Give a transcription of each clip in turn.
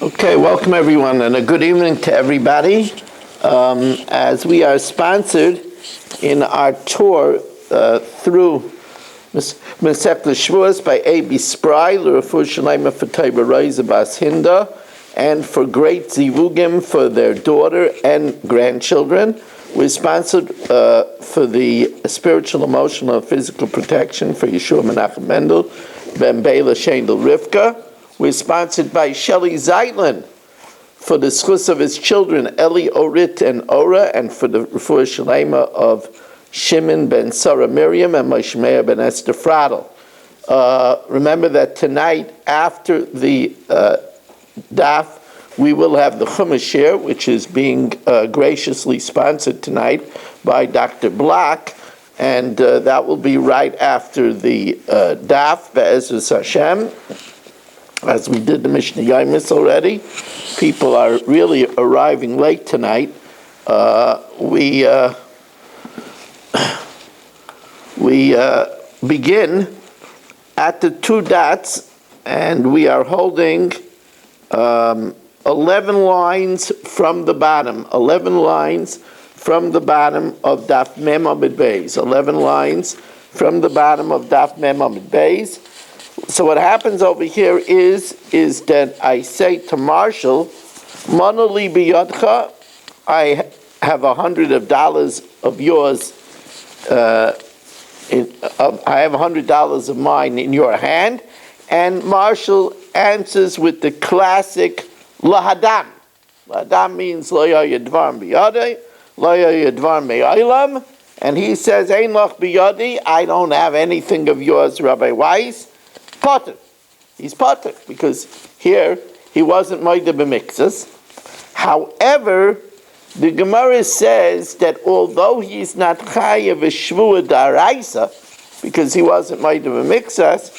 Okay, welcome everyone, and a good evening to everybody. As we are sponsored in our tour through Masechet Shavuos by A.B. Spry, L'Refuah Shleima for Taiba Reiza Bas Hinda, and for great zivugim for their daughter and grandchildren. We're sponsored for the spiritual, emotional, and physical protection for Yeshua Menachem Mendel, Ben Bela Shendel Rivka. We're sponsored by Shelley Zeitlin for the schus of his children, Eli, Orit, and Ora, and for the refuah shalema of Shimon ben Sarah Miriam and Moshe Meir ben Esther Fradel. Remember that tonight, after the daf, we will have the Chumash share, which is being graciously sponsored tonight by Dr. Block, and that will be right after the daf, Be'ezus Hashem. As we did the Mishnah Yomis already, people are really arriving late tonight. We begin at the two dots, and we are holding 11 lines from the bottom. 11 lines from the bottom of Daf Mem Amud Beis. 11 lines from the bottom of Daf Mem Amud Beis. So what happens over here is that I say to Marshall, Manali biyadcha, I have $100 of yours. I have $100 of mine in your hand, and Marshall answers with the classic lahadam. Lahadam means lo yadvar biyadei, lo yadvar me'olam, and he says ein lach biyadi. I don't have anything of yours, Rabbi Weiss. Potter. He's Potter, because here he wasn't Moide b'mikzas. However, the Gemara says that although he's not Chayav Shvuah Daraisa, because he wasn't Moide b'mikzas,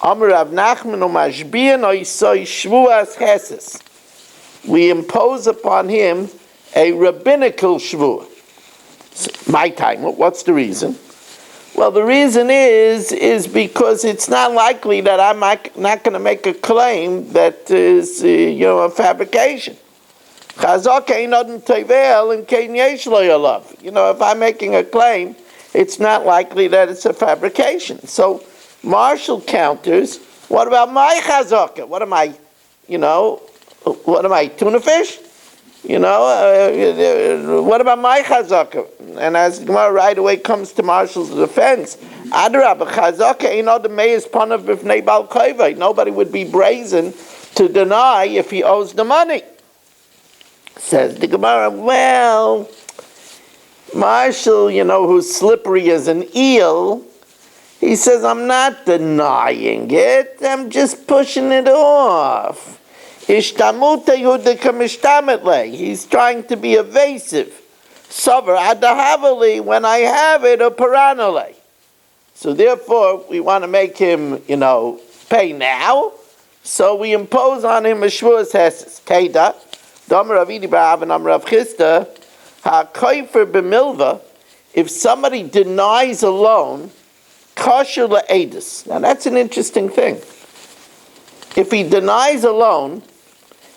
Amar Rav Nachman u'mashbiyan oisoi Shvuas Cheses. We impose upon him a rabbinical Shvuah. My time. What's the reason? Well, the reason is because it's not likely that I'm not going to make a claim that is, a fabrication. If I'm making a claim, it's not likely that it's a fabrication. So Marshall counters, what about my chazaka? What am I, tuna fish? What about my chazaka? And as the Gemara right away comes to Marshall's defense, Adrabah, chazaka ain't the meiz panav b'fnei bal koivay. Nobody would be brazen to deny if he owes the money. Says the Gemara, well, Marshall, who's slippery as an eel, he says, I'm not denying it, I'm just pushing it off. He's trying to be evasive. Sover adahavali, when I have it, a paranale. So therefore, we want to make him, pay now. So we impose on him a shvuas heses. Teda, Domer Avidi Ba'av and Amar Rav Chisda, ha'koifer b'milva, if somebody denies a loan, kosher la'edus. Now that's an interesting thing. If he denies a loan,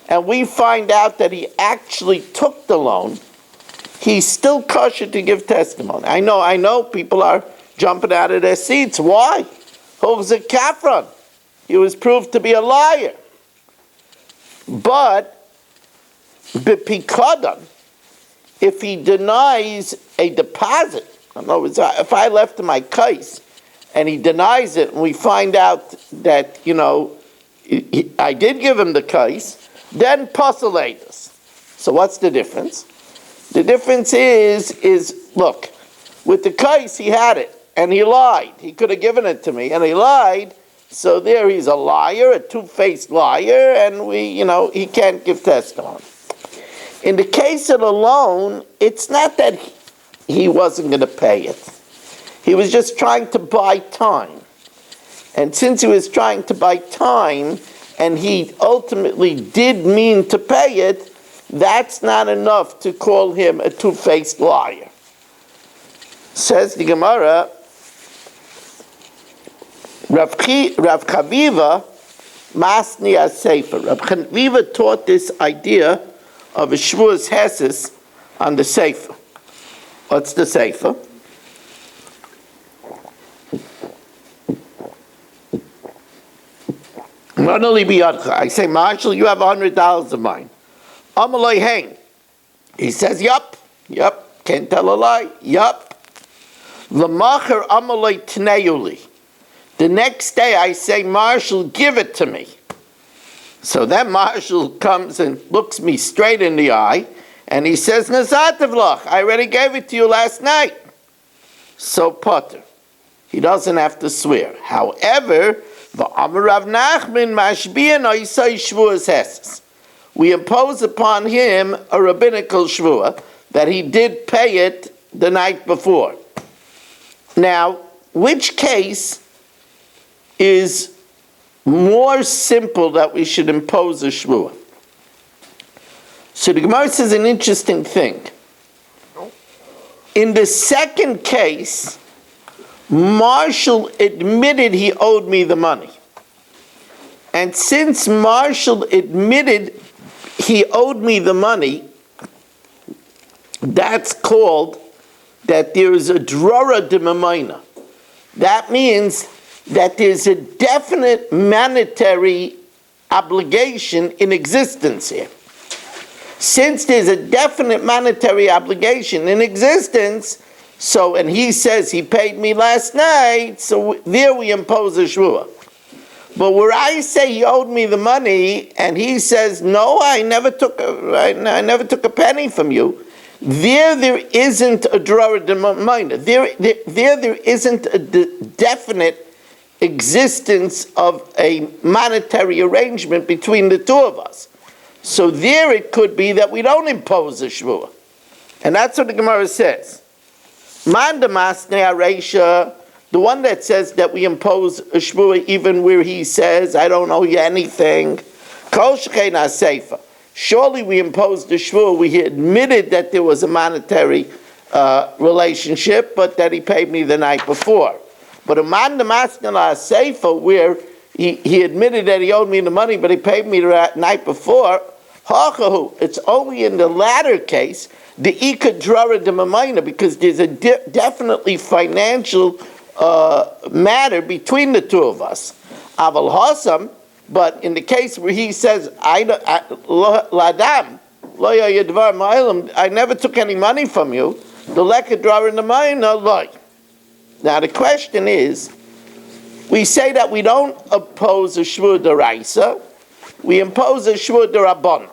and we find out that he actually took the loan, he's still kosher to give testimony. I know people are jumping out of their seats. Why? Who's a kafran? He was proved to be a liar. But, b'pikadon, if he denies a deposit, in other words, if I left him my case, and he denies it, and we find out that, I did give him the case, then posulatus. So what's the difference? The difference is look, with the case he had it, and he lied. He could have given it to me, and he lied, so there he's a liar, a two-faced liar, and he can't give testimony. In the case of the loan, it's not that he wasn't going to pay it. He was just trying to buy time. And since he was trying to buy time, and he ultimately did mean to pay it, that's not enough to call him a two-faced liar. Says the Gemara, Rav Chaviva Masni Sefer. Rab Chanviva taught this idea of a Shavuos Hesses on the Sefer. What's the Sefer? I say, Marshall, you have $100 of mine. Amaloi hang. He says, yup, can't tell a lie, yup. L'macher amaloi tneuli. The next day I say, Marshall, give it to me. So then Marshall comes and looks me straight in the eye, and he says, Nazatevlach, I already gave it to you last night. So Potter. He doesn't have to swear. However, we impose upon him a rabbinical shvua that he did pay it the night before. Now, which case is more simple that we should impose a shvua? So the Gemara says an interesting thing. In the second case, Marshall admitted he owed me the money. And since Marshall admitted he owed me the money, that's called that there is a drora de mamayna. That means that there's a definite monetary obligation in existence here. Since there's a definite monetary obligation in existence, so, and he says he paid me last night, so there we impose a shvua. But where I say he owed me the money, and he says, no, I never took a penny from you, there isn't a drora de mamayna. There isn't a definite existence of a monetary arrangement between the two of us. So there it could be that we don't impose a shvua. And that's what the Gemara says. Manda Masnei Areisha, the one that says that we impose a shvua even where he says, I don't owe you anything. Kol Shechein HaSeifa. Surely we imposed the shvua. We admitted that there was a monetary relationship, but that he paid me the night before. But a Manda Masnei HaSeifa, where he admitted that he owed me the money, but he paid me the night before, it's only in the latter case, the Ika Drara de Mamayna, because there's a definitely financial matter between the two of us. Aval Hasam, but in the case where he says, Ladam, I never took any money from you, the Leka Drara de Mamayna, loy. Now the question is, we say that we don't oppose a shvur deraisa, we impose a shvur derabana.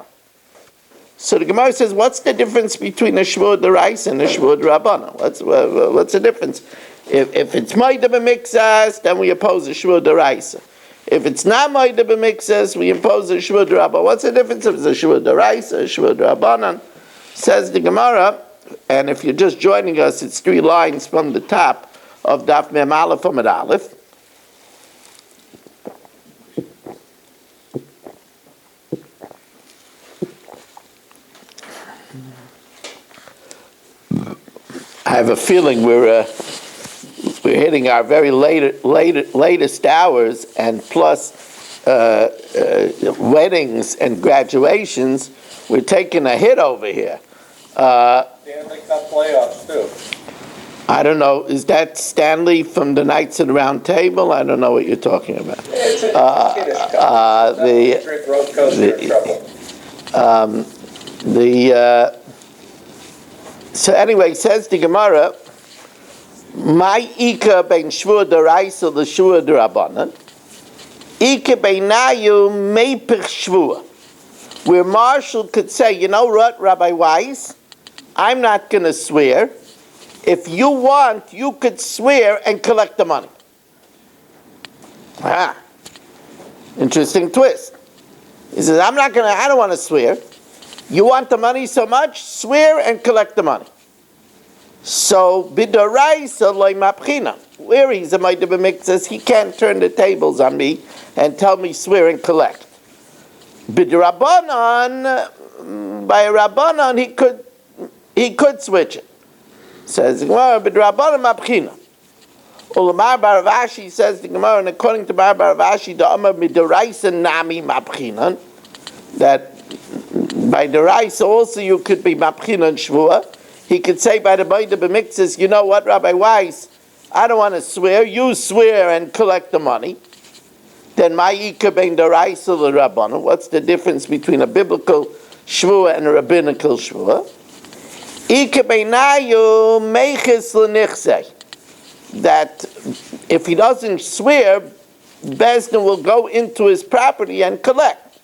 So the Gemara says, what's the difference between a shvur deraisa and a shvur derabana? What's the difference? If it's maida b'mixas, then we oppose a shvur deraisa. If it's not maida b'mixas, we impose a shvur derabana. What's the difference if it's a shvur deraisa, a shvur derabana? Says the Gemara, and if you're just joining us, it's 3 lines from the top of Daf Mem Aleph Amud Aleph. I have a feeling we're hitting our very latest hours, and plus weddings and graduations, we're taking a hit over here. Stanley Cup playoffs too. I don't know. Is that Stanley from the Knights of the Round Table? I don't know what you're talking about. It's a kiddish cup. Drink roller coaster trouble. So anyway, says the Gemara, my ika bein shvur deraisa l'shvur derabanan, ika beinayu meipich shvur, where Marshall could say, you know what, Rabbi Weiss, I'm not going to swear. If you want, you could swear and collect the money. Interesting twist. He says, I don't want to swear. You want the money so much? Swear and collect the money. So, b'doraisa loy mapchina. Where he's a Maida b'mikzas, he can't turn the tables on me and tell me swear and collect. B'drabanan, by a Rabbanan, he could switch it. Says, b'drabanan mapchina. Ulamar Baravashi says the Gemara, and according to Bar Baravashi, the Amar midaraisa nami mabchinan, that by deraisa also you could be mabchinan shvua. He could say by the Beit B'miktzis, you know what, Rabbi Weiss, I don't want to swear. You swear and collect the money. Then my ika ben deraisa l'rabbanu. What's the difference between a biblical shvua and a rabbinical shvua? Ika beinayu meiches l'nichsei. That if he doesn't swear, Bezdin will go into his property and collect.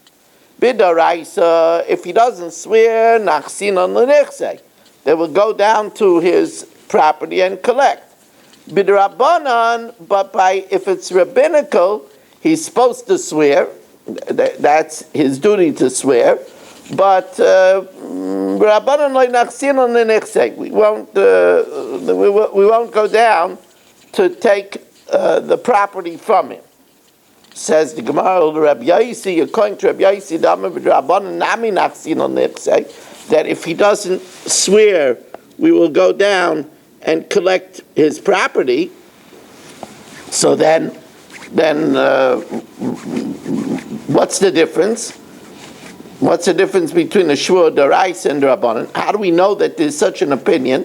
B'daraisa, if he doesn't swear, nachsinon l'nichsei. They will go down to his property and collect. B'drabanan, but if it's rabbinical, he's supposed to swear. That's his duty to swear. But Rabbanan loy nachsinon l'nichsei. We won't go down to take the property from him. Says the Gemara, Rabbi Yaisi, according to Rabbi Yaisi, that if he doesn't swear, we will go down and collect his property. So then, what's the difference? What's the difference between a shvua d'oraisa and Rabbanan? How do we know that there's such an opinion?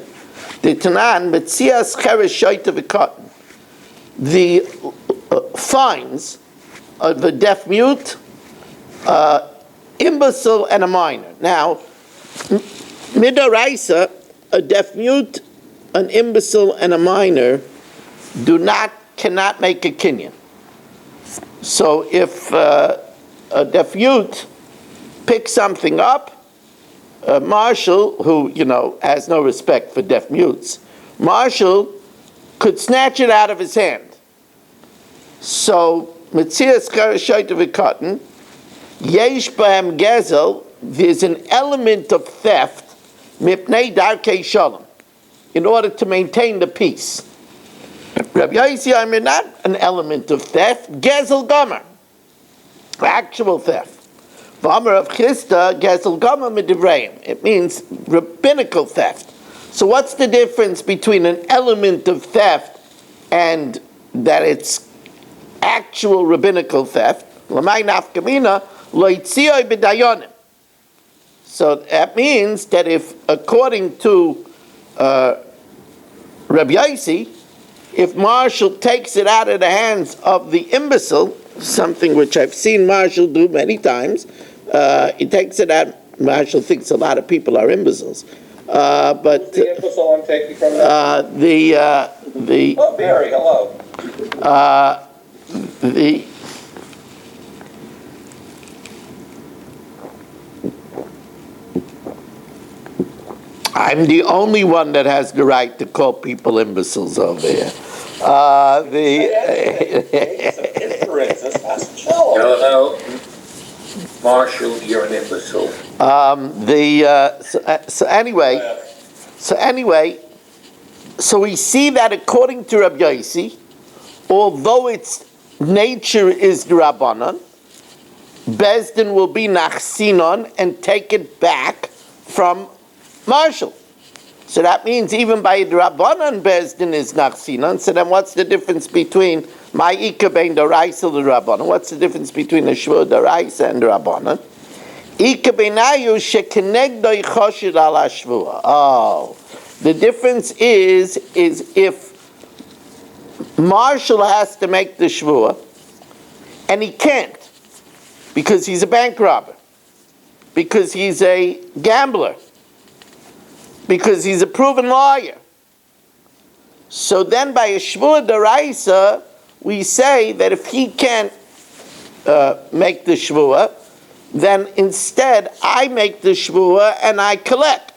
The Tanan, Metzias Cheresh Shoita V'Katan. The fines of a deaf mute, imbecile, and a minor. Now, midoraisa, a deaf mute, an imbecile, and a minor cannot make a kinyan. So if a deaf mute picks something up, Marshall, who has no respect for deaf mutes, Marshall could snatch it out of his hand. So Metzias Cheresh V'Katan, Yesh B'hem Gezel, there's an element of theft, Mipnei Darkei Shalom, in order to maintain the peace. Rabbi Yossi Aimer, not an element of theft, Gezel Gomer, actual theft. V'Amar of Chisda, Gezel Gomer Midivreim, it means rabbinical theft. So what's the difference between an element of theft and that it's actual rabbinical theft? So that means that if, according to Rabbi Yossi, if Marshall takes it out of the hands of the imbecile, something which I've seen Marshall do many times, he takes it out. Marshall thinks a lot of people are imbeciles. But the imbecile I'm taking from that? Oh, Barry, hello. I'm the only one that has the right to call people imbeciles over here. No, Marshall, you're an imbecile. So we see that according to Rabbi Yossi, although its nature is Rabbanan, Bezdin will be Nachsinon and take it back from Marshall. So that means even by Rabbanan, Bezdin is Nachsinon. So then what's the difference between Ma'ika bein d'oraisa l'Rabbanan? What's the difference between a shvua d'oraisa and Rabbanan? Ika beinayu shekenegdoi choshid ala shvua. Oh, the difference is if Marshall has to make the shvua, and he can't, because he's a bank robber, because he's a gambler, because he's a proven liar. So then by a shvua d'oraisa, we say that if he can't make the shvua, then instead I make the shvua and I collect.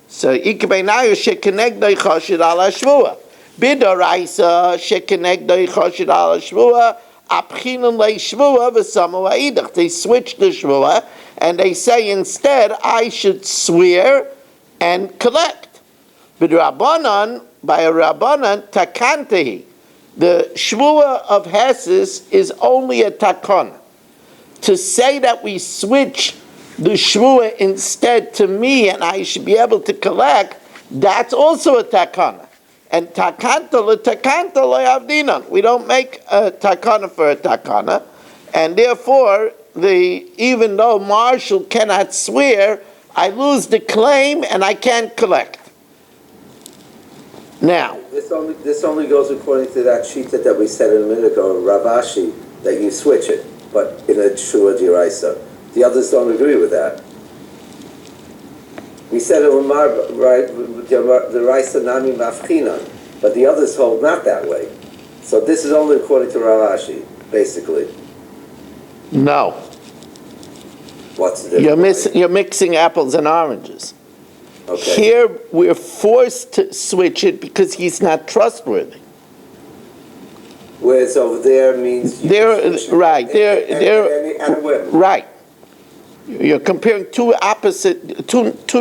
So ikabeinayu shekenegdoi choshid ala shvua. B'doraisa shekenegdoi choshid ala shvua apchinon lei shvua v'samu ha'idach. They switch the shvua and they say instead I should swear and collect. B'drabanan, by a rabbanan, takantehi. The shvua of Hesis is only a takana. To say that we switch the shvua instead to me and I should be able to collect, that's also a takana. And takanta l'takanta lo'avdinon. We don't make a takana for a takana, and therefore, even though Marshall cannot swear, I lose the claim and I can't collect. Now, This only goes according to that sheet that we said a minute ago, Ravashi, that you switch it, but in a Shua Diraisa. The others don't agree with that. We said it right, the Raisa Nami Mafchinan, but the others hold not that way. So this is only according to Ravashi, basically. no. What's the difference? You're mixing apples and oranges. Okay. Here, we're forced to switch it because he's not trustworthy. Whereas over there means you They're switch it right. at They're any whim. right. You're comparing two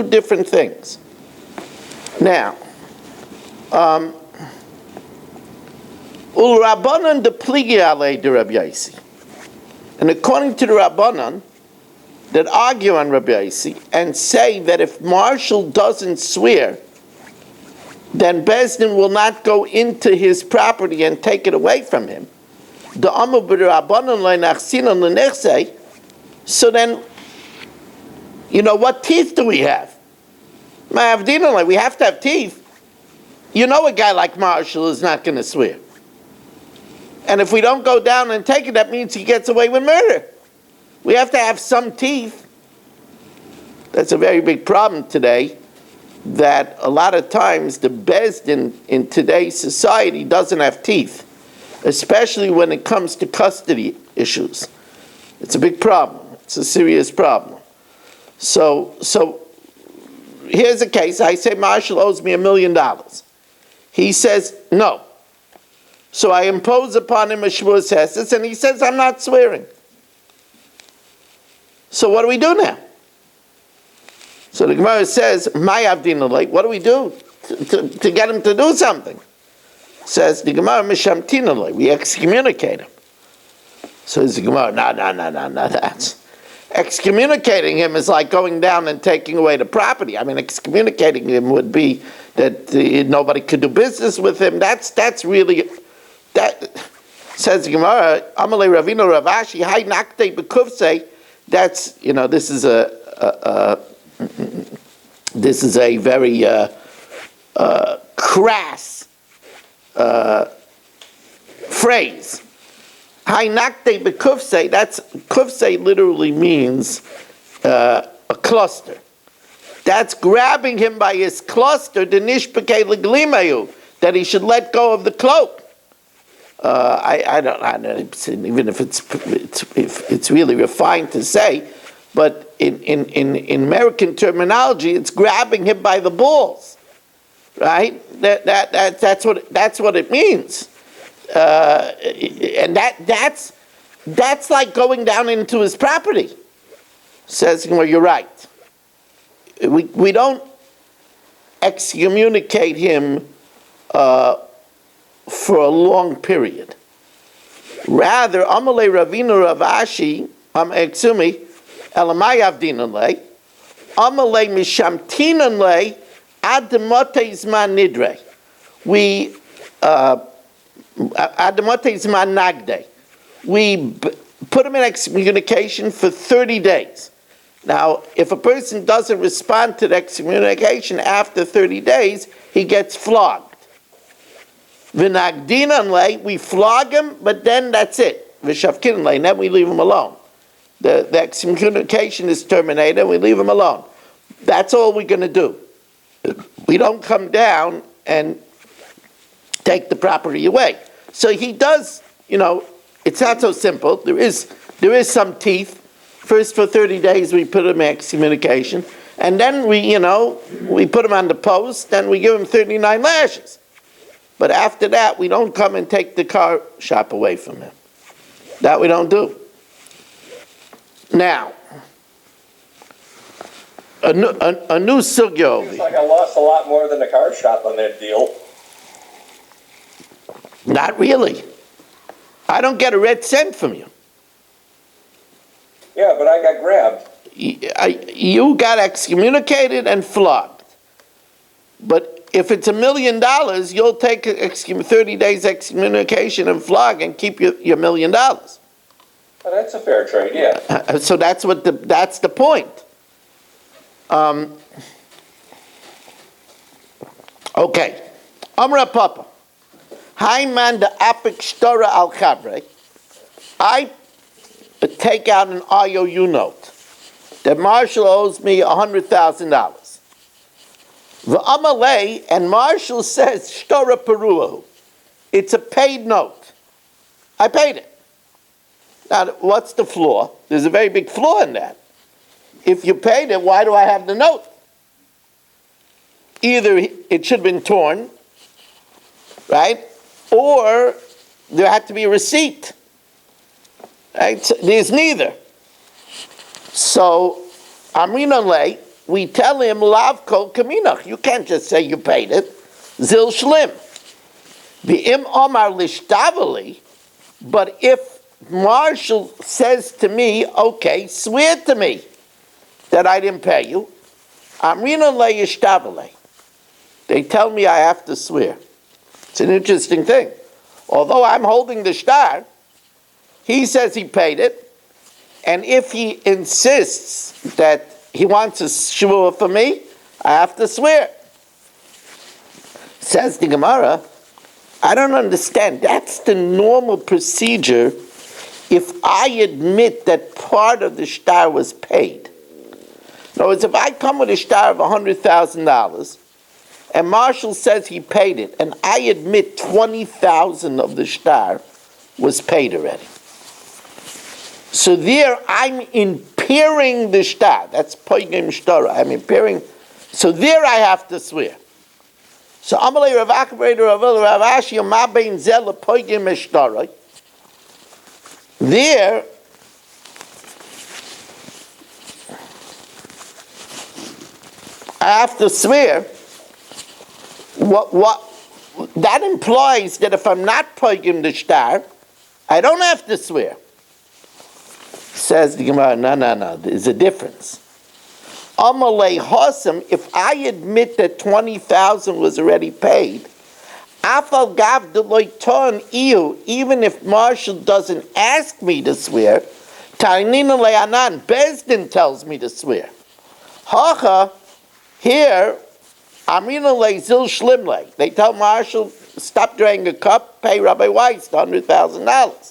different things. Now, ul Rabbanan de pligi alei de Rabbi Yossi, and according to the Rabbanan that argue on Rabbi Yossi and say that if Marshall doesn't swear, then Bezdin will not go into his property and take it away from him. So then, what teeth do we have? We have to have teeth. A guy like Marshall is not going to swear. And if we don't go down and take it, that means he gets away with murder. We have to have some teeth. That's a very big problem today, that a lot of times the Bezdin in today's society doesn't have teeth, especially when it comes to custody issues. It's a big problem. It's a serious problem. So here's a case. I say Marshall owes me $1 million. He says no. So I impose upon him a Shavuos Daf, and he says I'm not swearing. So what do we do now? So the Gemara says, "My avdin alei." What do we do to get him to do something? Says the Gemara, "Mishamtin alei." We excommunicate him. So the Gemara, no. That's excommunicating him is like going down and taking away the property. I mean, excommunicating him would be that nobody could do business with him. That's really that. Says the Gemara, "Amalei Ravino Ravashi Hai Nakte Bekufse." That's this is a very crass phrase. Hainakte bekufse, that's, kufse literally means a cluster. That's grabbing him by his cluster, the nishpeke leglimayu, that he should let go of the cloak. I don't even if it's really refined to say, but in American terminology, it's grabbing him by the balls, right? That's what it means, and that's like going down into his property. Says, well, you're right. We don't excommunicate him for a long period. Rather, Amalei Ravinu Ravashi, Exumi, Elamai Avdinan Le, Amalei Mishamtinan Le, Ademote Zman Nidre. We, Ademote Zman Nagde. We put him in excommunication for 30 days. Now, if a person doesn't respond to the excommunication after 30 days, he gets flogged. V'nagdinan le, we flog him, but then that's it. V'shavkinan le, and then we leave him alone. The excommunication is terminated, and we leave him alone. That's all we're going to do. We don't come down and take the property away. So he does, it's not so simple. There is some teeth. First, for 30 days, we put him in excommunication, and then we put him on the post, and we give him 39 lashes. But after that, we don't come and take the car shop away from him. That we don't do. Now, a new sugyo. Seems like I lost a lot more than the car shop on that deal. Not really. I don't get a red cent from you. Yeah, but I got grabbed. You got excommunicated and flogged. But if it's $1 million, you'll take 30 days excommunication and flog and keep your $1 million. Well, that's a fair trade, yeah. So that's the point. Okay. Amra Papa. Haiman the apik shtora al chabre. I take out an IOU note that Marshall owes me $100,000. V'amalei, and Marshall says shtora peruahu. It's a paid note. I paid it. Now, what's the flaw? There's a very big flaw in that. If you paid it, why do I have the note? Either it should have been torn, right? Or there had to be a receipt. Right? So there's neither. So, Amrinan Lei, we tell him, Lav kol kaminach. You can't just say you paid it. Zil shlim. V'im omar lishtavali. But if Marshall says to me, okay, swear to me that I didn't pay you, Amrinan Lei yishtavalei. They tell me I have to swear. It's an interesting thing. Although I'm holding the shtar, he says he paid it, and if he insists that he wants a shvuah for me, I have to swear. Says the Gemara, I don't understand. That's the normal procedure if I admit that part of the shtar was paid. In other words, if I come with a shtar of $100,000, and Marshall says he paid it, and I admit 20,000 of the shtar was paid already. So there I'm impairing the shtar. That's poigim shtora. I'm impairing. So there I have to swear. So Amalei Rav Akbar Rav Ashi Ma Bein Zel poigim shtora. There I have to swear. What that implies that if I'm not poigim the shtar, I don't have to swear. Says the Gemara, no, there's a difference. Amalei Hosam, if I admit that 20,000 was already paid, Afal Gav Deloiton Iu, even if Marshall doesn't ask me to swear, Tainina Le'anan, Bezdin tells me to swear. Hacha, here, Amrina Le'zil Shlimle. They tell Marshall, stop drinking a cup, pay Rabbi Weiss $100,000.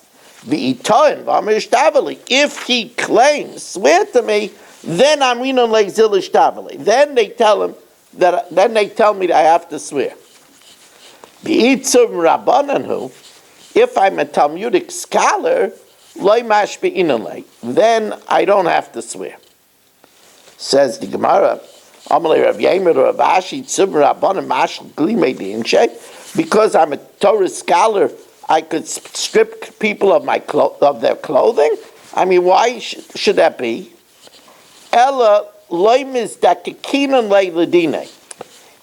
If he claims, swear to me, then Amrina Le'zil Ishtabali. Then they tell him then they tell me that I have to swear. If I'm a Talmudic scholar, then I don't have to swear. Says the Gemara, because I'm a Torah scholar, I could strip people of their clothing? I mean, why should that be?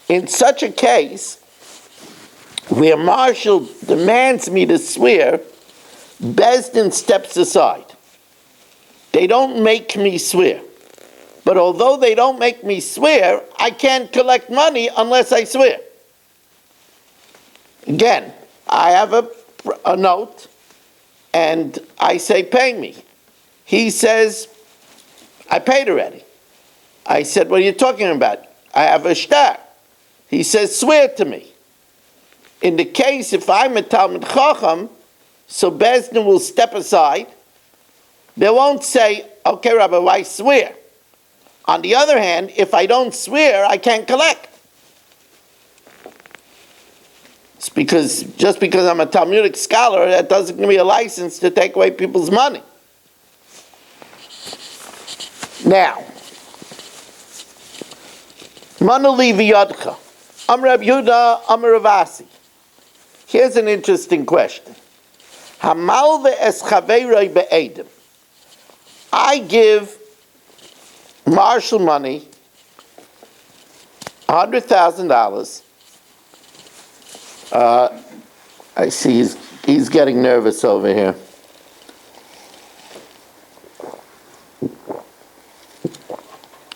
In such a case, where Marshall demands me to swear, Bezdin steps aside. They don't make me swear. But although they don't make me swear, I can't collect money unless I swear. Again, I have a note, and I say, pay me. He says, I paid already. I said, what are you talking about? I have a shtar. He says, swear to me. In the case, if I'm a Talmud Chacham, so Bezdin will step aside. They won't say, okay, Rabbi, why swear? On the other hand, if I don't swear, I can't collect. It's just because I'm a Talmudic scholar, that doesn't give me a license to take away people's money. Now, Manali v'yadcha, Amr Yehuda, Amr Ravasi. Here's an interesting question. Hamalve es chaveiroi be'edim. I give Marshall money, $100,000. I see he's getting nervous over here.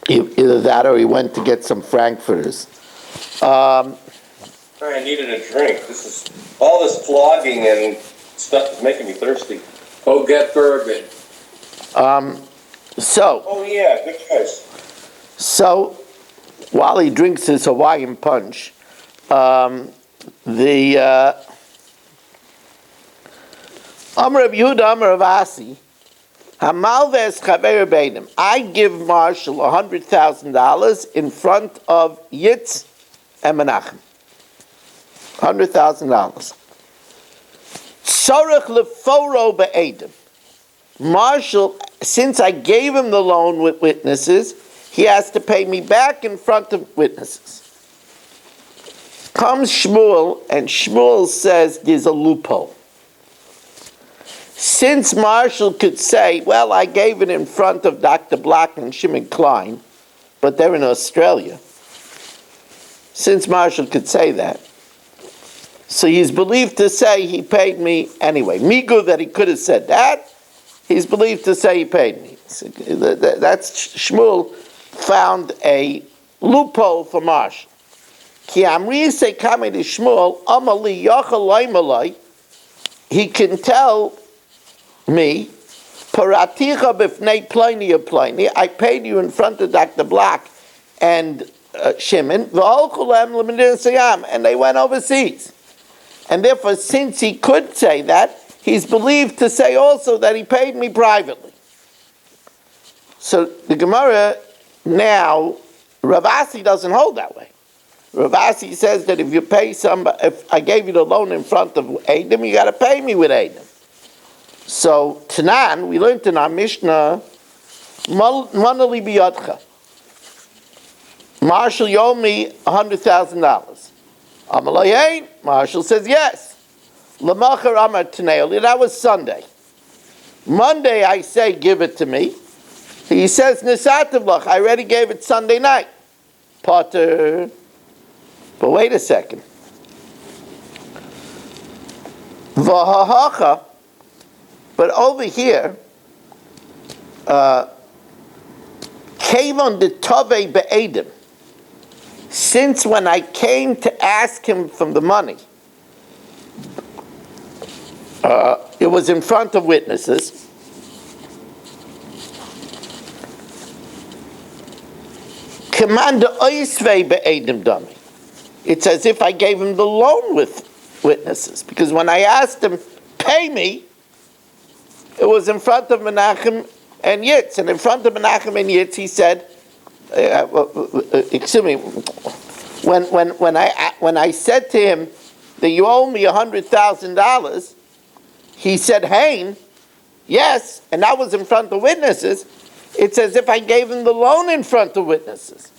Either that or he went to get some Frankfurters. I needed a drink. All this flogging and stuff is making me thirsty. Go get bourbon. So, Oh yeah, good choice. so while he drinks his Hawaiian punch, the Amr of Yehuda, Amr of Asi, Hamalves Chaver Beinim. I give Marshall $100,000 in front of Yitz and Menachem. $100,000. Tzorech leforo be'edim. Marshall, since I gave him the loan with witnesses, he has to pay me back in front of witnesses. Comes Shmuel, and Shmuel says there's a loophole. Since Marshall could say, well, I gave it in front of Dr. Black and Shimon Klein, but they're in Australia. Since Marshall could say that, so he's believed to say he paid me anyway. Migu that he could have said that, he's believed to say he paid me. That's Shmuel found a loophole for Marshall. Ki amri se kame to Shmuel, amali yachal loimalai, he can tell me, paraticha b'fnei pliny of Pliny, I paid you in front of Dr. Black and Shimon, and they went overseas. And therefore, since he could say that, he's believed to say also that he paid me privately. So the Gemara now, Rav Asi doesn't hold that way. Rav Asi says that if you pay somebody, if I gave you the loan in front of Edom, you got to pay me with Edom. So Tanan, we learned in our Mishnah, Manali biyadcha. Marshall, you owe me $100,000. Amalei, Marshall says yes. Lamachar Amar Taneoli, that was Sunday. Monday I say, give it to me. He says, Nisativ lach, I already gave it Sunday night. Potter. But wait a second. Vahahacha, but over here, Kevon de Tove Be'edim. Since when I came to ask him for the money, it was in front of witnesses. Commander Oisvei Be'edim Dami. It's as if I gave him the loan with witnesses. Because when I asked him, pay me, it was in front of Menachem and Yitz. And in front of Menachem and Yitz, he said, excuse me, when I said to him that you owe me $100,000, he said, Hain, yes, and that was in front of witnesses. It's as if I gave him the loan in front of witnesses.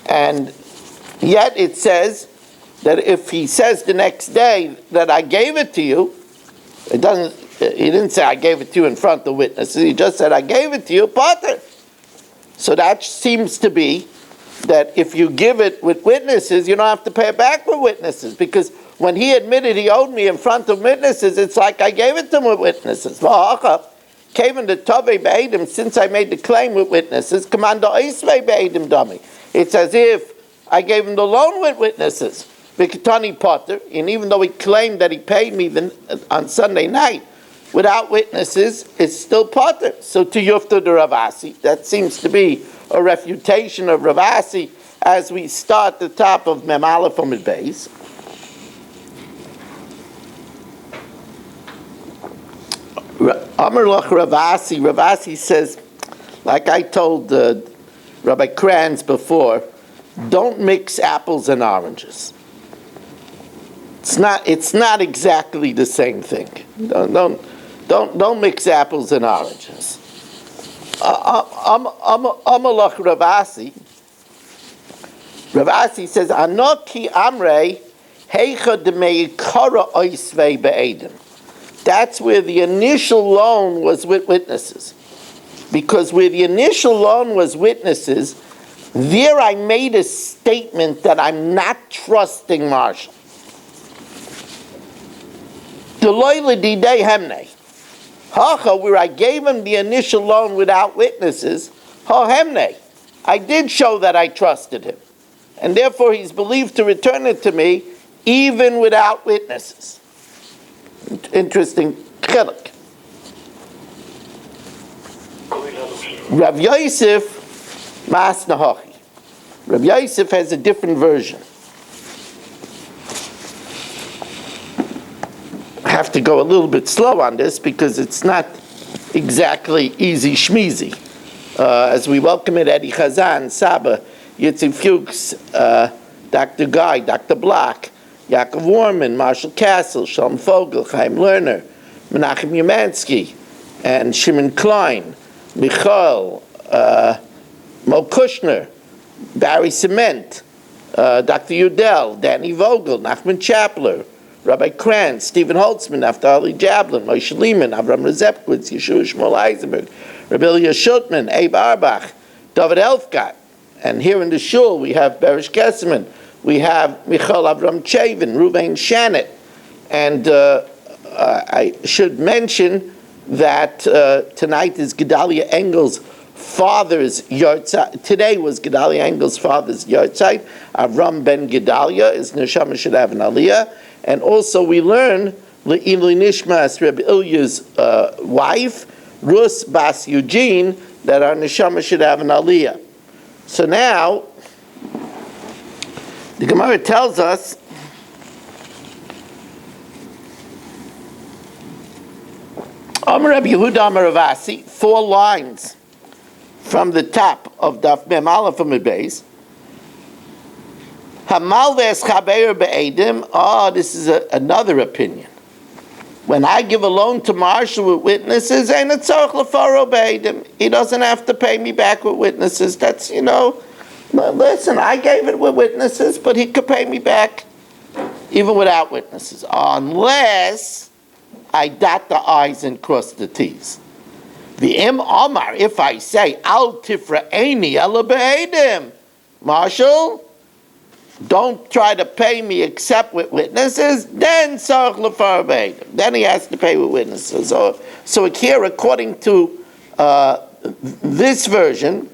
And yet it says that if he says the next day that I gave it to you, he didn't say I gave it to you in front of witnesses, he just said I gave it to you, Potter. So that seems to be that if you give it with witnesses, you don't have to pay it back with witnesses, because when he admitted he owed me in front of witnesses, it's like I gave it to him with witnesses. Came in the Tove Be'edim, since I made the claim with witnesses, Commander Oisvei Be'edim Dami. It's as if I gave him the loan with witnesses. Vikatani Potter, and even though he claimed that he paid me on Sunday night, without witnesses, it's still Potter. So to Yufta de Rav Asi, that seems to be a refutation of Rav Asi as we start the top of Mem Aleph Amud Beis. Amar Lach Rav Asi says, like I told Rabbi Kranz before, don't mix apples and oranges. It's not exactly the same thing. Don't mix apples and oranges. Amalach Rav Asi. Rav Asi says, Anoki Amrei Heicha Demeikara Oisvei Be'edim. That's where the initial loan was with witnesses. Because where the initial loan was witnesses, there I made a statement that I'm not trusting Marshall. Deloyle Didei Hemne. Hacha, where I gave him the initial loan without witnesses, Ha Hemne. I did show that I trusted him. and therefore he's believed to return it to me even without witnesses. Interesting chiluk. Rav Yosef Mas Nahachi. Rav Yosef has a different version. I have to go a little bit slow on this because it's not exactly easy schmeezy. As we welcome it, Eddie Chazan, Saba, Yitzhak Fuchs, Dr. Guy, Dr. Block, Yaakov Warman, Marshall Castle, Shalom Fogel, Chaim Lerner, Menachem Yamansky, and Shimon Klein, Michal, Mo Kushner, Barry Cement, Dr. Udell, Danny Vogel, Nachman Chapler, Rabbi Kranz, Stephen Holtzman, Naftali Jablin, Moshe Lehman, Avram Rezepkwitz, Yeshua Shmuel Eisenberg, Rabbi Elia Schultman, Abe Arbach, David Elfgott. And here in the shul we have Berish Kesselman, we have Michal Avram Chavin, Ruvain Shannet. And I should mention that tonight is Gedalia Engel's father's yahrzeit. Today was Gedalia Engel's father's yahrzeit. Avram ben Gedalia is Neshama should have an aliyah. And also we learn Le'ili Nishmas Reb Ilya's wife, Rus Bas Eugene, that our Neshama should have an aliyah. So now, the Gemara tells us Amar Reb Yehuda Amar Ravasi, 4 lines from the top of Daf Mem Aleph from the base. Hamal ve'eschaber be'edim. This is another opinion. When I give a loan to Marshall with witnesses, ain't it tzarich lefaro be'edim. He doesn't have to pay me back with witnesses. That's, listen, I gave it with witnesses, but he could pay me back even without witnesses. Unless I dot the I's and cross the T's. The im Omar, if I say, al tifra'eni ala be'edim. Marshall, don't try to pay me except with witnesses, then tzarich lefaro be'edim. Then he has to pay with witnesses. So here, according to this version,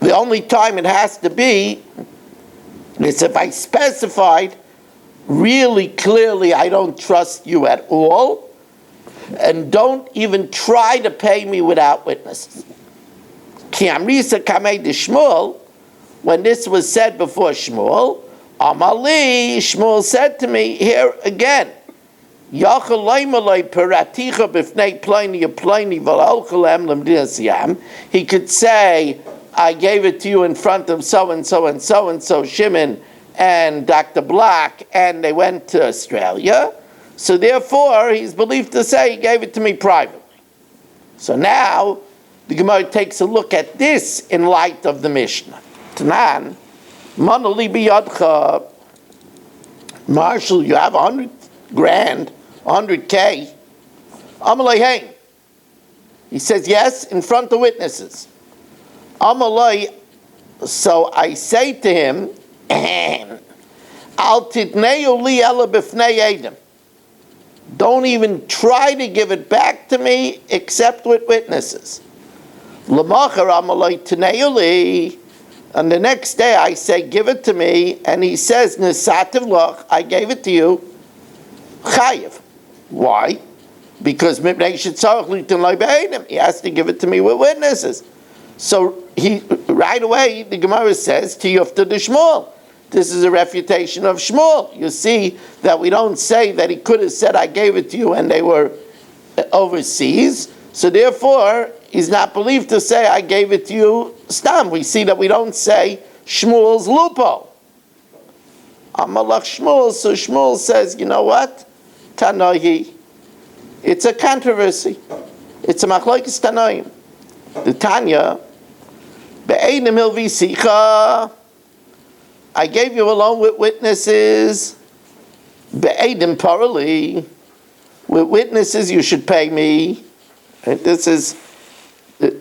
the only time it has to be is if I specified really clearly I don't trust you at all, and don't even try to pay me without witnesses. Ki amrisa kamei de Shmuel, when this was said before Shmuel, Amali, Shmuel said to me, here again, Yachal leimalei peraticha b'fnei ploni ploni v'alchol emlem dinasiyam. He could say, I gave it to you in front of so-and-so and so-and-so, Shimon and Dr. Block, and they went to Australia. So therefore, he's believed to say he gave it to me privately. So now, the Gemara takes a look at this in light of the Mishnah. Tanan, Manali biyadcha, Marshall, you have $100,000, $100K. Amalei, hey. He says yes in front of witnesses. Amalei, so I say to him, Al titneu li ela b'fnei edim. Don't even try to give it back to me except with witnesses. L'machar amalei tneu li. And the next day I say, give it to me, and he says, Nesativ loch, I gave it to you, chayiv. Why? Because he has to give it to me with witnesses. So he right away, the Gemara says, Tiyufta de Shmuel. This is a refutation of Shmuel. You see that we don't say that he could have said, I gave it to you, and they were overseas. So therefore, he's not believed to say, I gave it to you, stam. We see that we don't say Shmuel's lupo. Amalach Shmuel, so Shmuel says, you know what? Tanahi. It's a controversy. It's a machlokes Tanaim. The Tanya, Be'edim hilvisicha. I gave you along with witnesses. Be'edim parali. With witnesses you should pay me. And this is the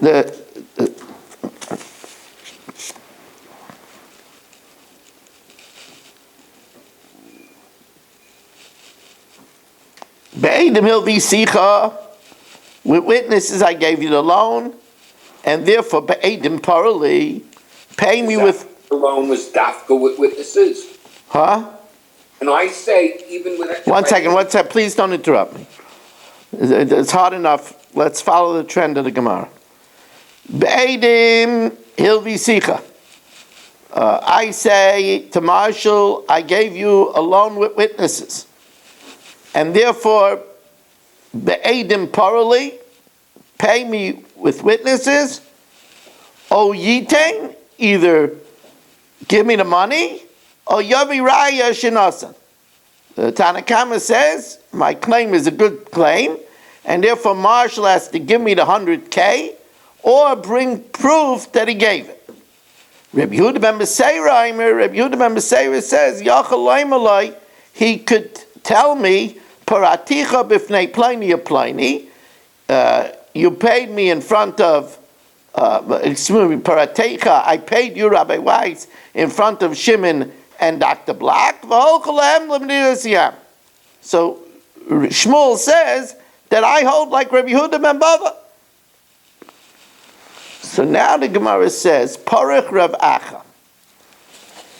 Be'edim hilvisicha. With witnesses I gave you the loan, and therefore be'edim parali, pay me with alone was dafka with witnesses. Huh? And I say, even with... One second, please don't interrupt me. It's hard enough. Let's follow the trend of the Gemara. Be'edim hilvi sicha. I say to Marshall, I gave you a loan with witnesses. And therefore, be'edim parali, pay me with witnesses, o yitain, either give me the money, or yavi raya shinasan. The Tanakama says, my claim is a good claim, and therefore Marshall has to give me the 100K, or bring proof that he gave it. Rabbi Yehuda ben Beseira says, Yachal he could tell me, Paraticha b'fnei Pliny Pliny, you paid me in front of, Paratecha, I paid you, Rabbi Weiss, in front of Shimon and Dr. Black. So Shmuel says that I hold like Rabbi Yehuda ben Bava. So now the Gemara says, Parach Rav Acha,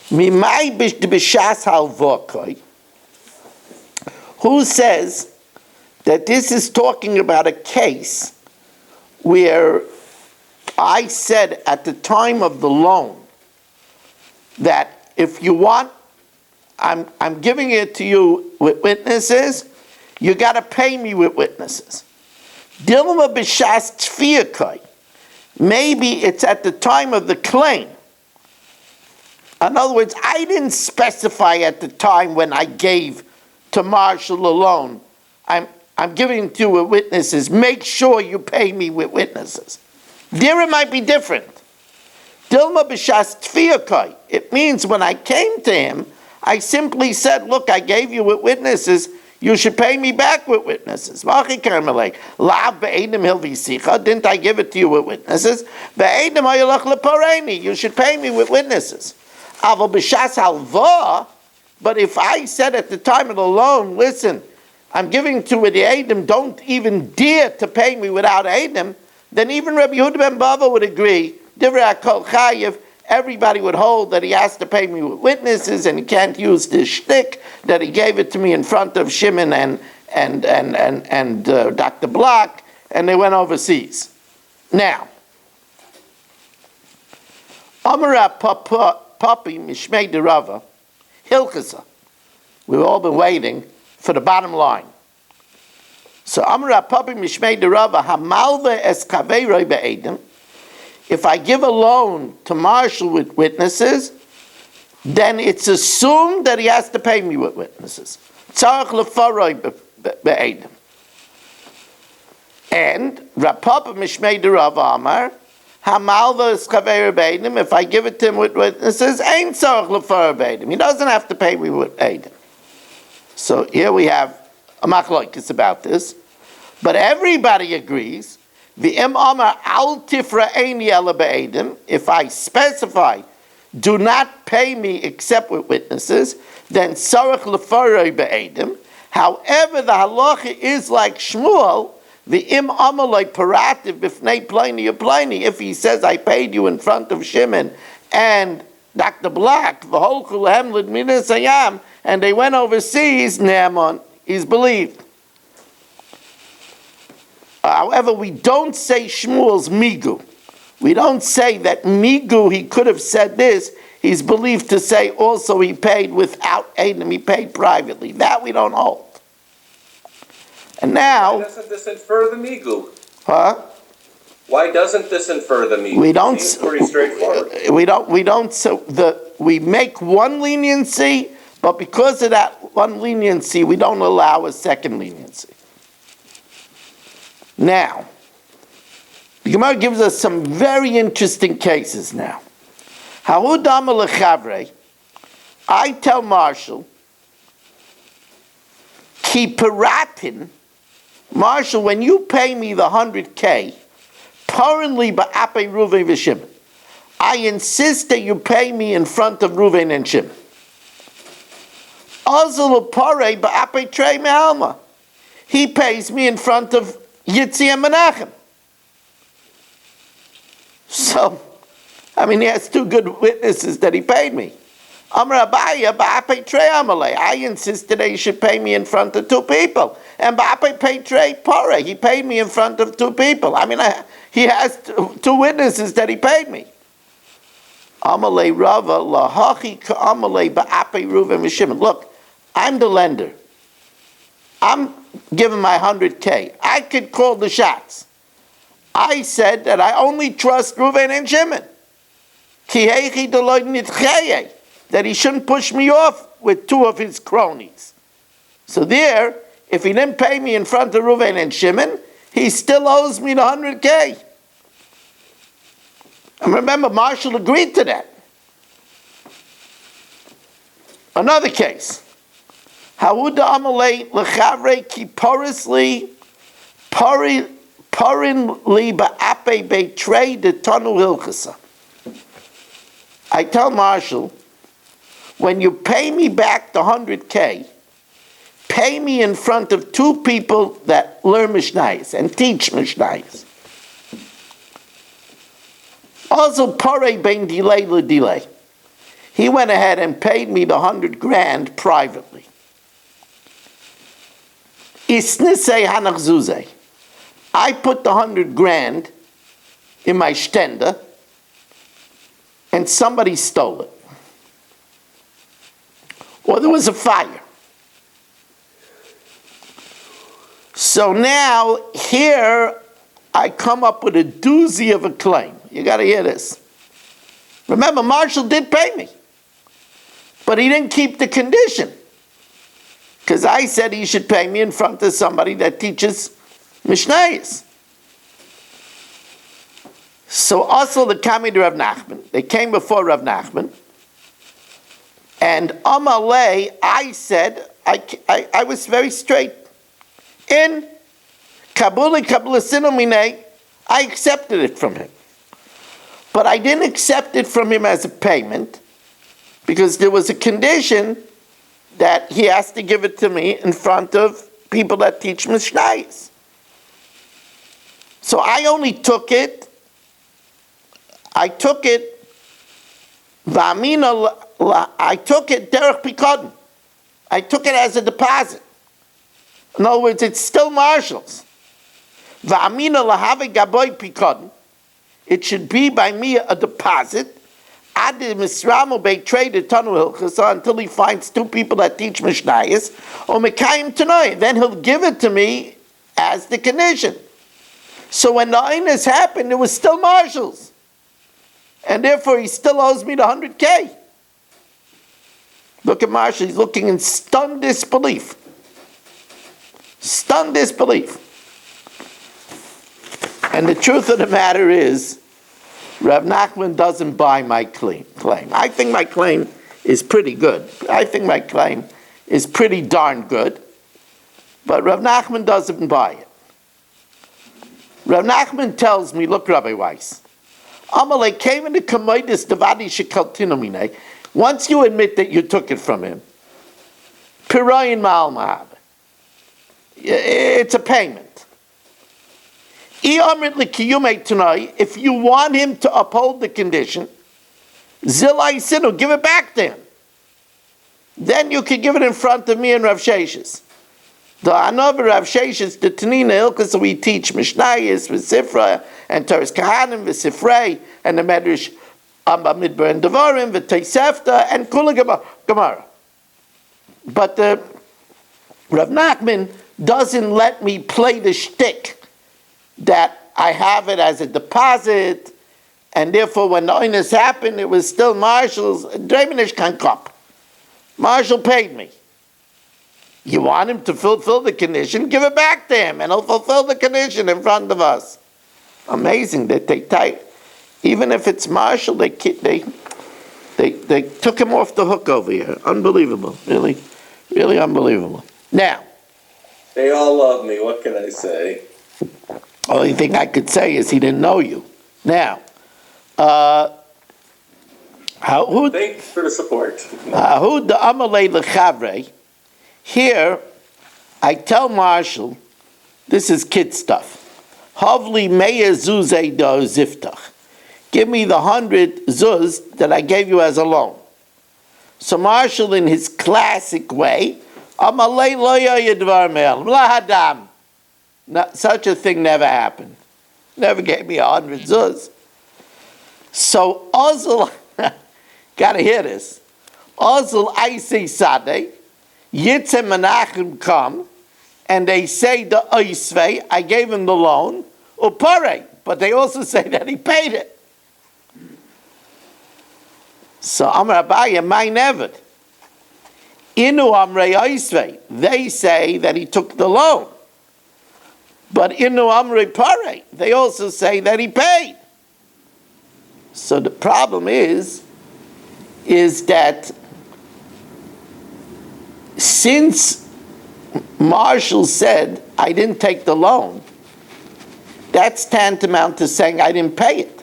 Mimai b'shas halvokoi, who says that this is talking about a case where I said at the time of the loan that if you want, I'm giving it to you with witnesses, you got to pay me with witnesses. Dilma b'shas tfiyakai, maybe it's at the time of the claim. In other words, I didn't specify at the time when I gave to Marshall a loan, I'm giving it to you with witnesses. Make sure you pay me with witnesses. There it might be different. Dilma b'shas tfiyakai. It means when I came to him, I simply said, look, I gave you with witnesses, you should pay me back with witnesses. Didn't I give it to you with witnesses? You should pay me with witnesses. But if I said at the time of the loan, listen, I'm giving to the Eidim, don't even dare to pay me without Eidim, then even Rabbi Yehuda ben Bava would agree, everybody would hold that he has to pay me with witnesses and he can't use this shtick that he gave it to me in front of Shimon and Dr. Block, and they went overseas. Now, Amara Papi Mishmei Derava, Hilkasa. We've all been waiting for the bottom line. So Amra Papi Mishmei Derava Hamalva Es Kaveiroi Be'edim. If I give a loan to Marshall with witnesses, then it's assumed that he has to pay me with witnesses. Tzarech lefaroi be'edim. And Rapapa Mishmei Derava Amar Hamalva Es Kaveiroi Be'edim. If I give it to him with witnesses, ain't tzarech lefaroi be'edim. He doesn't have to pay me with edim. So here we have a machlokes about this, but everybody agrees. V'im amar al tifra'eni ela be'edim. If I specify, do not pay me except with witnesses, then sarach lefaroi be'edim. However, the halacha is like Shmuel. V'im amar loy parativ b'fnei Pliny or Pliny. If he says I paid you in front of Shimon and Dr. Black, v'hol kulehem l'dminas hayam, and they went overseas, Naaman, he's believed. However, we don't say Shmuel's migu. We don't say that migu, he could have said this, he's believed to say also he paid without Edom, he paid privately. That we don't hold. And now... Why doesn't this infer the migu? Huh? Why doesn't this infer the migu? We don't... It's pretty straightforward. We make one leniency, but because of that one leniency, we don't allow a second leniency. Now, the Gemara gives us some very interesting cases now. Ha'udama lechavre, I tell Marshall, ki paratin, Marshall, when you pay me the 100K, currently ba'apei Ruven v'Shimon, I insist that you pay me in front of Ruven and Shimon. Azul pare ba'apei trei me'alma. He pays me in front of Yitzi and Menachem. So, I mean, he has two good witnesses that he paid me. Amar Abaya, Ba'apei Trei Amalei. I insisted that he should pay me in front of two people. And Ba'apei Pei Trei Pore. He paid me in front of two people. I mean, he has two witnesses that he paid me. Amalei Rava, Lahachi Ka'amalei Ba'apei Reuven V'Shimon. Look, I'm the lender. I'm giving my 100K. I could call the shots. I said that I only trust Reuven and Shimon. That he shouldn't push me off with two of his cronies. So there, if he didn't pay me in front of Reuven and Shimon, he still owes me the 100K. And remember, Marshall agreed to that. Another case. Hawuda Amalei Lechavre Kiporisli Parin Li Ba'ape Betray de Tonu Hilchasa. I tell Marshall, when you pay me back the 100K, pay me in front of two people that learn Mishnayos and teach Mishnayos. Also, Pare ben delay le delay. He went ahead and paid me the $100,000 privately. Isnise hanach zuze. I put the $100,000 in my shtender, and somebody stole it. Or there was a fire. So now, here, I come up with a doozy of a claim. You got to hear this. Remember, Marshall did pay me. But he didn't keep the condition. Because I said he should pay me in front of somebody that teaches Mishnayos. So also the Kami to Rav Nachman. They came before Rav Nachman. And Amalei, I said, I was very straight. In Kabuli Kabulasinu, I accepted it from him. But I didn't accept it from him as a payment because there was a condition that he has to give it to me in front of people that teach Mishnayos. So I only took it. I took it derech pikadon. I took it as a deposit. In other words, it's still Marshall's. V'amina lahave gaboy pikadon. It should be by me a deposit. Until he finds two people that teach Mishnayos, or Mekayim Tanoi, then he'll give it to me as the condition. So when the Inus happened, it was still Marshall's. And therefore he still owes me the 100K. Look at Marshall, he's looking in stunned disbelief. Stunned disbelief. And the truth of the matter is, Rav Nachman doesn't buy my claim. I think my claim is pretty good. I think my claim is pretty darn good. But Rav Nachman doesn't buy it. Rav Nachman tells me, look, Rabbi Weiss, Amalek came in the Kamoidis Devadi Shekaltinomine. Once you admit that you took it from him, Pirayin Ma'al Mahab. It's a payment. If you want him to uphold the condition, Zilai Sinu, give it back to him. Then you can give it in front of me and Rav Sheshes. The Anover Rav Sheshes, the Tanina Ilkas, we teach Mishnayos, V'Sifra, and Teres Kahanim, V'Sifrei, and the Medrash Amba Midbar and Devarim, V'Teisefta, and Kula Gemara. But Rav Nachman doesn't let me play the shtick that I have it as a deposit, and therefore when the Inus happened, it was still Marshall's. Drebenish can cop. Marshall paid me. You want him to fulfill the condition, give it back to him, and he'll fulfill the condition in front of us. Amazing that they type. Even if it's Marshall, they took him off the hook over here. Unbelievable. Really, really unbelievable. Now, They all love me, what can I say? only thing I could say is he didn't know you. Now, Thanks for the support. here, I tell Marshall, this is kid stuff. Havli meya zuze do ziftach. give me the 100 zuz that I gave you as a loan. So Marshall, in his classic way, Amalei lo yadvar me'el, lahadam. Such a thing never happened. Never gave me 100 zuz. So Ozil, gotta hear this. Ozil Eisei Sadeh, Yitzem Menachem come, and they say the Oisvei, I gave him the loan, Upare, but they also say that he paid it. So Amar Abaya, my Nevid. Inu Amrei Oisvei, they say that he took the loan. But Inu Amrei Pare, they also say that he paid. So the problem is that since Marshall said, I didn't take the loan, that's tantamount to saying I didn't pay it.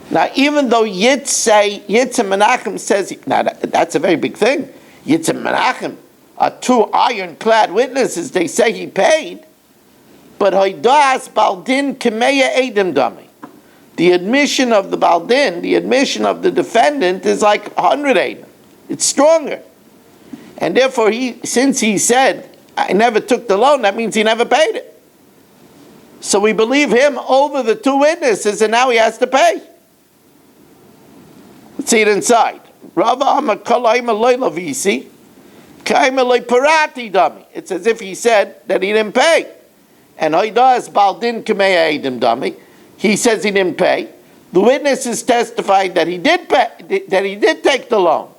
Now, even though Yitzhak Menachem says, now that's a very big thing. Yitzhak Menachem are two ironclad witnesses, they say he paid, but Hoidas Baldin Kemeya Edom Dami. The admission of the Baldin, the admission of the defendant is like 100 Edom. It's stronger. And therefore, since he said, I never took the loan, that means he never paid it. So we believe him over the two witnesses, and now he has to pay. Let's see it inside. It's as if he said that he didn't pay. And Hoidas Baldin Kamei Edim Dami. He says he didn't pay. The witnesses testified that he did pay, that he did take the loan.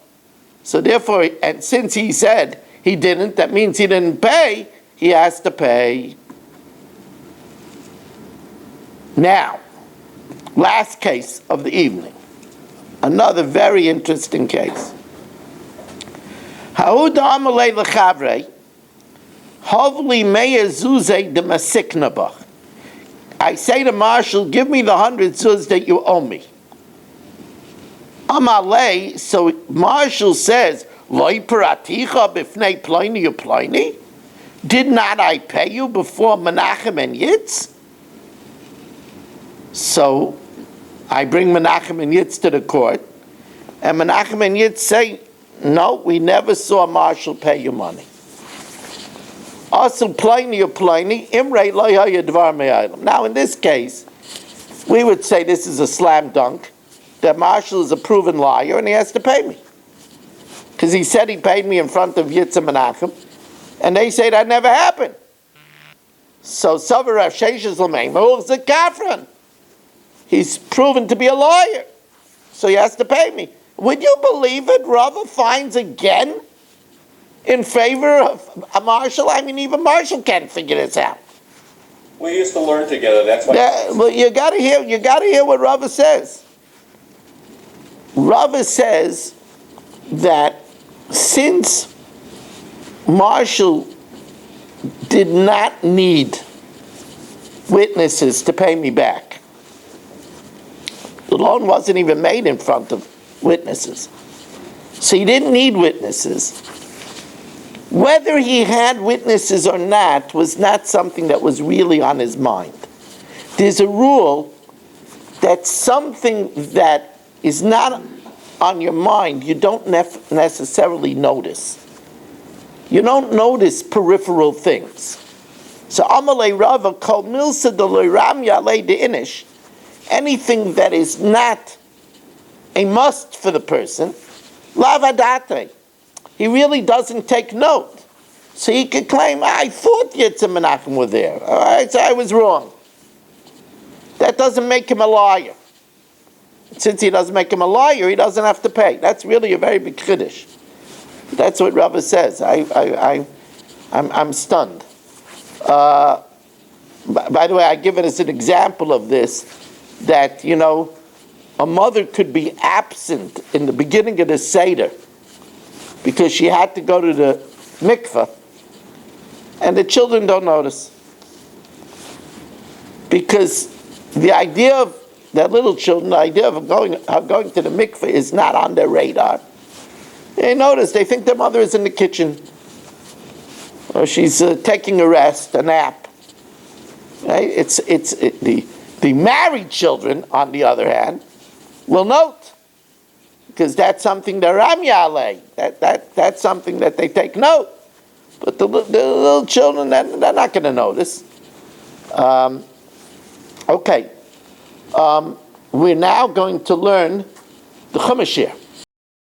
So therefore, and since he said he didn't, that means he didn't pay, he has to pay. Now, last case of the evening. Another very interesting case. Ha'uda amalei l'chavrei, hovli meya zuzei de masiknabach. I say to Marshall, give me the 100 zuz that you owe me. Amalei, so Marshall says, Loi paraticha b'fnei ploini u'ploini? Did not I pay you before Menachem and Yitz? So I bring Menachem and Yitz to the court, and Menachem and Yitz say, no, we never saw Marshall pay you money. Also, Pliny or Pliny, Imre lo yadvar me'aylam. Now, in this case, we would say this is a slam dunk, that Marshall is a proven liar and he has to pay me. Because he said he paid me in front of Yitz and Menachem, and they say that never happened. So, Savar Rav Sheshes L'meimah, the Kafran. He's proven to be a liar, so he has to pay me. Would you believe it? Rava finds again in favor of Marshall. I mean, even Marshall can't figure this out. We used to learn together. That's why. Well, you got to hear what Rava says. Rava says that since Marshall did not need witnesses to pay me back, the loan wasn't even made in front of witnesses. So he didn't need witnesses. Whether he had witnesses or not was not something that was really on his mind. There's a rule that something that is not on your mind, you don't necessarily notice. You don't notice peripheral things. So Amalei Rava called Milsa de Loiram Yalei de Inish. Anything that is not a must for the person, lavadate. He really doesn't take note. So he could claim, I thought Yitzhak and Menachem were there. All right, so I was wrong. That doesn't make him a liar. Since he doesn't make him a liar, he doesn't have to pay. That's really a very big chiddush. That's what Rava says. I'm stunned. By the way, I give it as an example of this, that, a mother could be absent in the beginning of the Seder because she had to go to the mikveh, and the children don't notice. Because the idea of that little children, the idea of going to the mikveh is not on their radar. They notice, they think their mother is in the kitchen, or she's taking a rest, a nap. Right? The The married children, on the other hand, will note, because that's something that Ram Yaleh, that's something that they take note. But the little children, they're not going to notice. Okay. We're now going to learn the Chumash here.